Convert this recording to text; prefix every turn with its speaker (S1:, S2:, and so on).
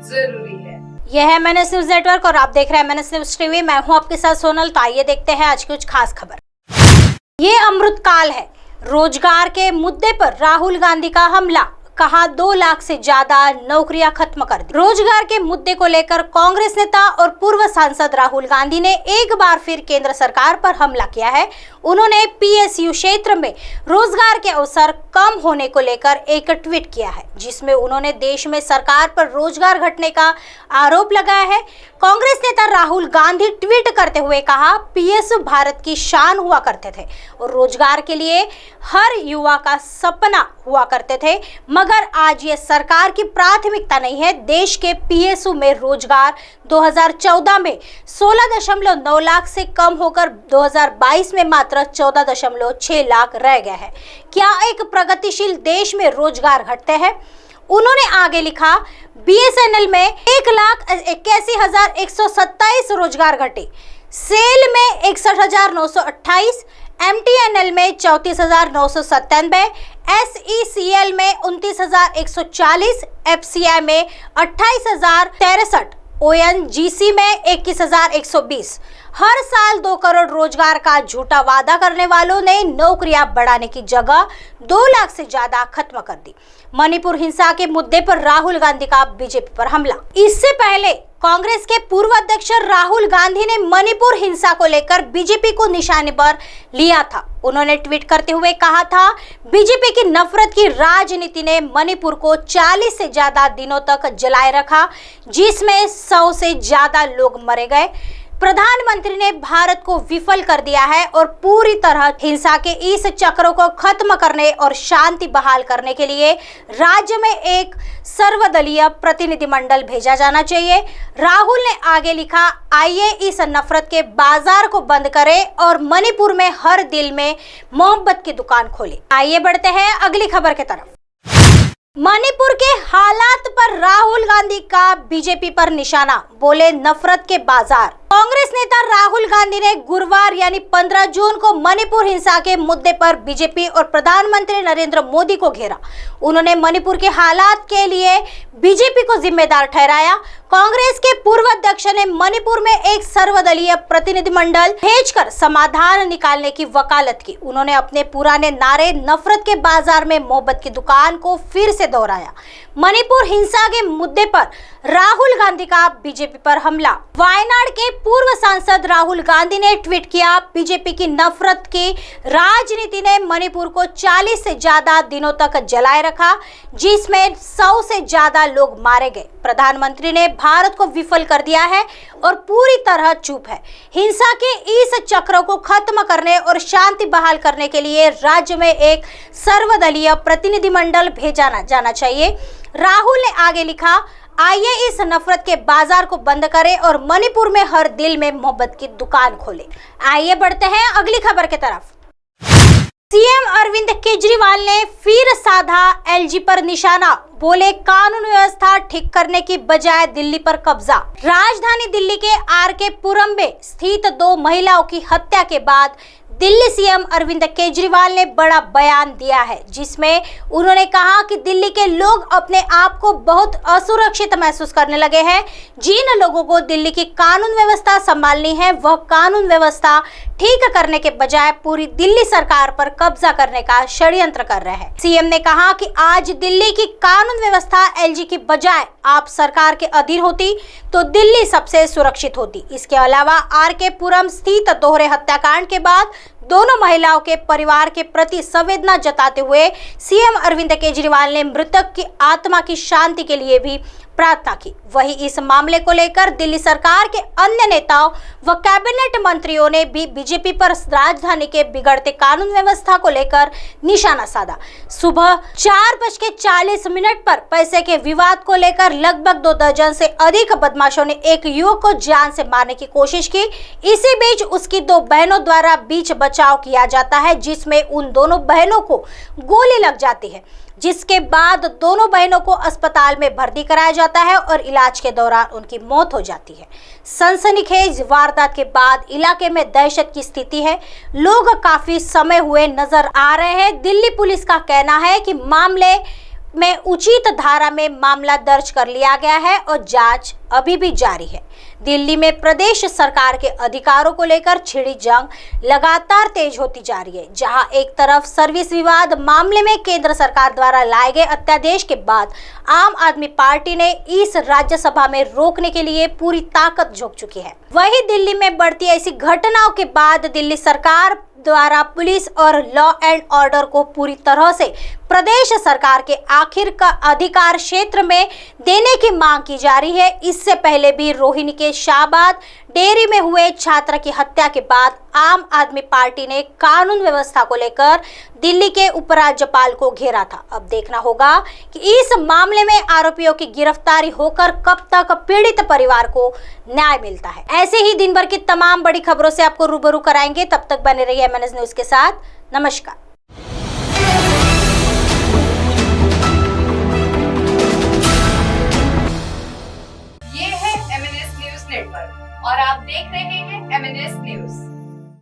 S1: जरूरी है।
S2: यह है MNS न्यूज नेटवर्क और आप देख रहे हैं MNS न्यूज टीवी। मैं हूं आपके साथ सोनल। तो आइए देखते हैं आज की कुछ खास खबर। ये अमृत काल है। रोजगार के मुद्दे पर राहुल गांधी का हमला। कहा 2 लाख से ज्यादा नौकरियां खत्म कर दी। रोजगार के मुद्दे को लेकर कांग्रेस नेता और पूर्व सांसद राहुल गांधी ने एक बार फिर केंद्र सरकार पर हमला किया है। उन्होंने PSU क्षेत्र में रोजगार के अवसर कम होने को लेकर एक ट्वीट किया है, जिसमें उन्होंने देश में सरकार पर रोजगार घटने का आरोप लगाया है। कांग्रेस नेता राहुल गांधी ट्वीट करते हुए कहा, PSU भारत की शान हुआ करते थे और रोजगार के लिए हर युवा का सपना हुआ करते थे, मगर आज ये सरकार की प्राथमिकता नहीं है। देश के PSU में रोजगार 2014 में 16.9 लाख से कम होकर 2022 में मात्र 14.6 लाख रह गया है। क्या एक प्रगतिशील देश में रोजगार घटते हैं? उन्होंने आगे लिखा, BSNL में 1,81,127 रोजगार घटे, सेल में 61,928, MTNL में 34,997, SECL में 29,140, FCI में 28,063, ONGC में 21,120। हर साल 2 करोड़ रोजगार का झूठा वादा करने वालों ने नौकरियां बढ़ाने की जगह 2 लाख से ज्यादा खत्म कर दी। मणिपुर हिंसा के मुद्दे पर राहुल गांधी का बीजेपी पर हमला। इससे पहले कांग्रेस के पूर्व अध्यक्ष राहुल गांधी ने मणिपुर हिंसा को लेकर बीजेपी को निशाने पर लिया था। उन्होंने ट्वीट करते हुए कहा था, बीजेपी की नफरत की राजनीति ने मणिपुर को 40 से ज्यादा दिनों तक जलाए रखा, जिसमें 100 से ज्यादा लोग मारे गए। प्रधानमंत्री ने भारत को विफल कर दिया है और पूरी तरह हिंसा के इस चक्र को खत्म करने और शांति बहाल करने के लिए राज्य में एक सर्वदलीय प्रतिनिधिमंडल भेजा जाना चाहिए। राहुल ने आगे लिखा, आइए इस नफरत के बाजार को बंद करें और मणिपुर में हर दिल में मोहब्बत की दुकान खोलें। आइए बढ़ते हैं अगली खबर की तरफ। मणिपुर के हालात पर राहुल गांधी का बीजेपी पर निशाना, बोले नफरत के बाजार। कांग्रेस नेता राहुल गांधी ने गुरुवार यानी 15 जून को मणिपुर हिंसा के मुद्दे पर बीजेपी और प्रधानमंत्री नरेंद्र मोदी को घेरा। उन्होंने मणिपुर के हालात के लिए बीजेपी को जिम्मेदार ठहराया। कांग्रेस के पूर्व अध्यक्ष ने मणिपुर में एक सर्वदलीय प्रतिनिधिमंडल भेजकर समाधान निकालने की वकालत की। उन्होंने अपने पुराने नारे नफरत के बाजार में मोहब्बत की दुकान को फिर से दोहराया। मणिपुर हिंसा के मुद्दे पर राहुल गांधी का बीजेपी पर हमला। वायनाड के पूर्व सांसद राहुल गांधी ने ट्वीट किया, बीजेपी की नफरत की राजनीति ने मणिपुर को 40 से ज्यादा दिनों तक जलाए रखा, जिसमें 100 से ज्यादा लोग मारे गए। प्रधानमंत्री ने भारत को विफल कर दिया है और पूरी तरह चुप है। हिंसा के इस चक्र को खत्म करने और शांति बहाल करने के लिए राज्य में एक सर्वदलीय प्रतिनिधिमंडल भेजा जाना चाहिए। राहुल ने आगे लिखा, आइए इस नफरत के बाजार को बंद करें और मणिपुर में हर दिल में मोहब्बत की दुकान खोलें। आइए बढ़ते हैं अगली खबर की तरफ। सीएम अरविंद केजरीवाल ने फिर साधा LG पर निशाना, बोले कानून व्यवस्था ठीक करने की बजाय दिल्ली पर कब्जा। राजधानी दिल्ली के RK पुरम में स्थित 2 महिलाओं की हत्या के बाद दिल्ली सीएम अरविंद केजरीवाल ने बड़ा बयान दिया है, जिसमें उन्होंने कहा कि दिल्ली के लोग अपने आप को बहुत असुरक्षित महसूस करने लगे हैं। जिन लोगों को दिल्ली की कानून व्यवस्था संभालनी है, वह कानून व्यवस्था ठीक करने के बजाय पूरी दिल्ली सरकार पर कब्जा करने का षड्यंत्र कर रहे हैं। सीएम ने कहा कि आज दिल्ली की कानून व्यवस्था LG की बजाय आप सरकार के अधीन होती तो दिल्ली सबसे सुरक्षित होती। इसके अलावा RK पुरम स्थित दोहरे हत्याकांड के बाद दोनों महिलाओं के परिवार के प्रति संवेदना जताते हुए सीएम अरविंद केजरीवाल ने मृतक की आत्मा की शांति के लिए भी प्रार्थना की। वहीं इस मामले को लेकर दिल्ली सरकार के अन्य नेताओं व कैबिनेट मंत्रियों ने भी बीजेपी पर राजधानी के बिगड़ते कानून व्यवस्था को लेकर निशाना साधा। सुबह 4:40 पर पैसे के विवाद को लेकर लगभग 2 दर्जन से अधिक बदमाशों ने एक युवक को जान से मारने की कोशिश की। इसी बीच उसकी 2 बहनों द्वारा बीच बचाव किया जाता है, जिसमें उन दोनों बहनों को गोली लग जाती है, जिसके बाद दोनों बहनों को अस्पताल में भर्ती कराया जाता है और इलाज के दौरान उनकी मौत हो जाती है। सनसनीखेज वारदात के बाद इलाके में दहशत की स्थिति है। लोग काफी समय हुए नजर आ रहे हैं। दिल्ली पुलिस का कहना है कि मामले में उचित धारा में मामला दर्ज कर लिया गया है और जांच अभी भी जारी है। दिल्ली में प्रदेश सरकार के अधिकारों को लेकर छिड़ी जंग लगातार तेज होती जा रही है। जहां एक तरफ सर्विस विवाद मामले में केंद्र सरकार द्वारा लाए गए अध्यादेश के बाद आम आदमी पार्टी ने इस राज्यसभा में रोकने के लिए पूरी ताकत झोंक चुकी है, वहीं दिल्ली में बढ़ती ऐसी घटनाओं के बाद दिल्ली सरकार द्वारा पुलिस और लॉ एंड ऑर्डर को पूरी तरह से प्रदेश सरकार के आखिर का अधिकार क्षेत्र में देने की मांग की जा रही है। इससे पहले भी रोहिणी के शाहबाद डेयरी में हुए छात्र की हत्या के बाद आम आदमी पार्टी ने कानून व्यवस्था को लेकर दिल्ली के उपराज्यपाल को घेरा था। अब देखना होगा कि इस मामले में आरोपियों की गिरफ्तारी होकर कब तक पीड़ित परिवार को न्याय मिलता है। ऐसे ही दिन भर की तमाम बड़ी खबरों से आपको रूबरू कराएंगे। तब तक बने रहिए MNS न्यूज के साथ। नमस्कार।
S1: ये है MNS न्यूज नेटवर्क और आप देख रहे हैं MNS न्यूज।